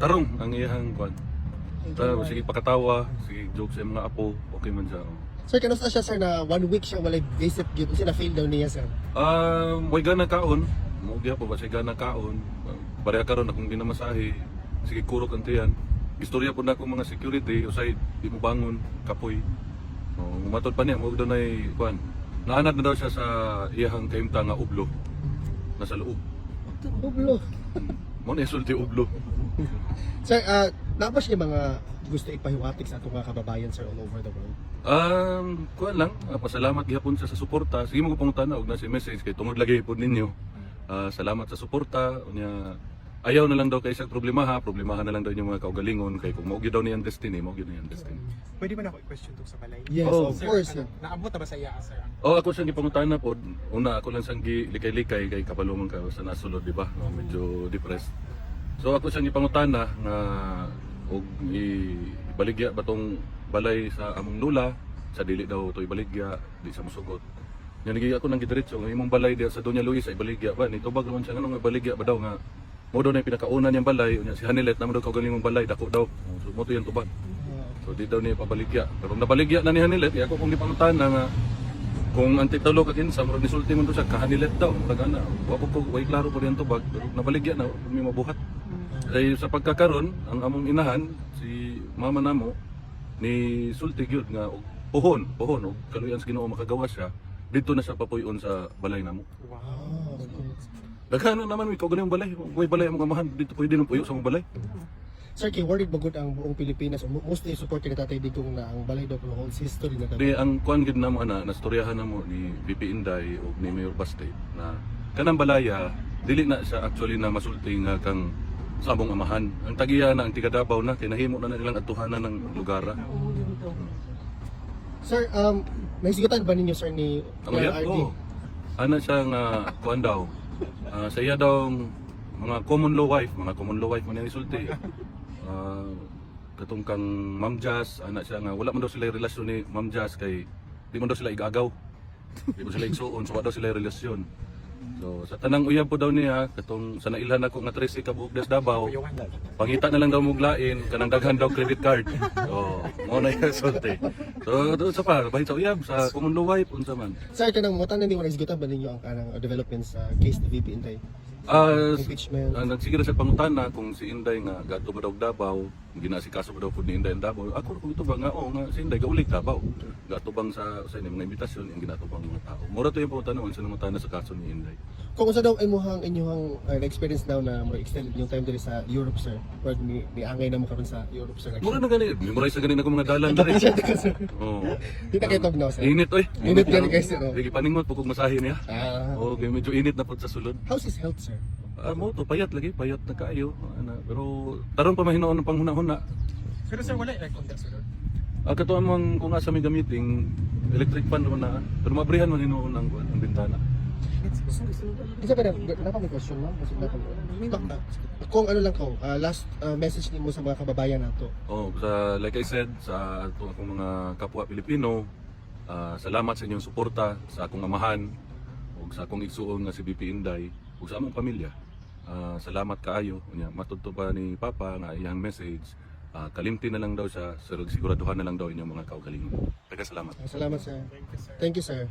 tarong ang iyang kwan. Sige pakatawa, sige joke sa mga apo, okay man siya. Sir, kanusta siya sir na 1 week siya walay visit gyud kasi na-fail daw niya sir. Way gana kaon, mo giya po ba siya gana kaon. Pareha karon akong ginamasahe, sige kurok ang tiyan. Istorya po na akong mga security, usay di mo bangon, kapoy. Umatod pa niya, mo daw na kwan. Naanad na daw siya sa iyahang kaimta nga ublo. Nasa loob. Ublo. Mo na isulti ublo. Sir, napos niya mga gusto ipahiwatig sa atong mga kababayan sir all over the world. Kuan lang, pasalamat gihapon sa suporta. Sige mo ko pangutana og na si message kay tungod lagi po ninyo. Salamat sa suporta. Unya ayaw na lang daw kay isang problemahan na lang daw yung mga kaugalingon kay kung mao gyud daw niyang destiny, mao gyud niyang destiny. Pwede ba na ako i-question to sa balay? Yes, Oh. of course. Sir, naabot na ba sa iya, sir? Ako siyang ipangutana po. Una ako lang siyang likay-likay kay kabalungan ka sa nasulod, di ba? Medyo depressed. So ako siyang ipangutana nga og ibaligya ba tong balay sa among lula sa dili daw to ibaligya di sa musugot. Yan nagigya ako nang gidiretso nga imong balay diya sa Doña Luisa ibaligya ba ni tubag naman siya nga ibaligya ba daw nga mo daw na yung pinakauna niyang balay unya si Hanilet na mo daw kaugaling mong balay dako daw. So mo to yung tubag. So di daw niya pabaligya. Pero kung nabaligya na ni Hanilet, ako kung gipangutana nga kung ang titulo ka kinsa murag nisulti man to siya ka Hanilet daw murag ana. Wa ko way klaro po rin tubag pero nabaligya na may mabuhat. Kaya sa pagkakaroon, ang among inahan, si mama namo, ni sulti gyud nga og pohon, og kaluyan sa Ginoo makagawa siya, dito na siya papuyon sa balay namo. Wow. Daghano naman may kaugaling balay, way balay ang mga amahan, dito pwede nang puyo sa mga balay. Sir, kay worried ba good ang buong Pilipinas o mostly supported na tatay digong na ang balay daw kung holds history na Di ang kuan gid namo ana, nastoryahan namo ni VP Inday o ni Mayor Baste na kanang balaya dili na siya actually na masulti nga kang sa among amahan. Ang tagiya na ang tiga Davao na kay nahimo na nilang atuhanan ng lugar. Sir, naisigutan ba ninyo sir ni Ang iya PRRD? ko. Ana siya nga kuan daw. Sa iya daw mga common law wife man yung isulti. Katong kang Ma'am Jazz, ana siya nga wala man daw sila relasyon ni Ma'am Jazz kay di man daw sila igagaw. Di mo sila igsuon, so wala daw sila relasyon. So sa tanang uyab po daw niya, katong sa nailhan ako nga 13 ka buok des Davao, pangita na lang daw muglain, kanang daghan daw credit card. So, mo na yung sulti. So, doon sa pa, bahit sa uyab, sa common law wife, unsa man. Sir, kanang mo tanan ni mo naisigutan ba ninyo ang kanang developments sa case ni VP Inday? Impeachment. Nagsiguro sa pangutana kung si Inday nga gato ba daw Davao, ginasikaso ba daw po ni Inday ang Davao. Ako kung ito ba nga, nga si Inday gaulig Davao. Gato bang sa mga imbitasyon, yung ginatubang mga tao. Mura to yung pangutana, kung sino mutana sa kaso ni Inday. Kung sa daw inyong experience daw na mo extend yung time diri sa Europe sir, or ni angay na mo karon sa Europe sir. Mura na gani, memorize na gani ako mga dalan na rin. Oo. Di na kayo tugnaw sir. Init oy. Init gani guys sir. Sige paningot pagkog masahe niya. Okay, medyo init na po sa sulod. How's his health sir? Mo to payat lagi, payat na kaayo. Pero taron pa mahinoon ng panghuna-huna. Pero sir, wala aircon ka, sir. Kato amang kung asa may gamiting electric fan naman na. Pero mabrihan man hinoon ang bintana. Isa pa na may question mo? Kasi kung ano lang ko, last message nimo sa mga kababayan nato. Like I said, sa akong mga kapwa Pilipino, salamat sa inyong suporta sa akong amahan ug sa akong igsuon nga si BP Inday ug sa among pamilya. Salamat kaayo. Matudto pa ni Papa nga iyang message. Kalimti na lang daw siya, siguraduhan na lang daw inyong mga kaugalingon. Salamat. Salamat sir. Thank you sir.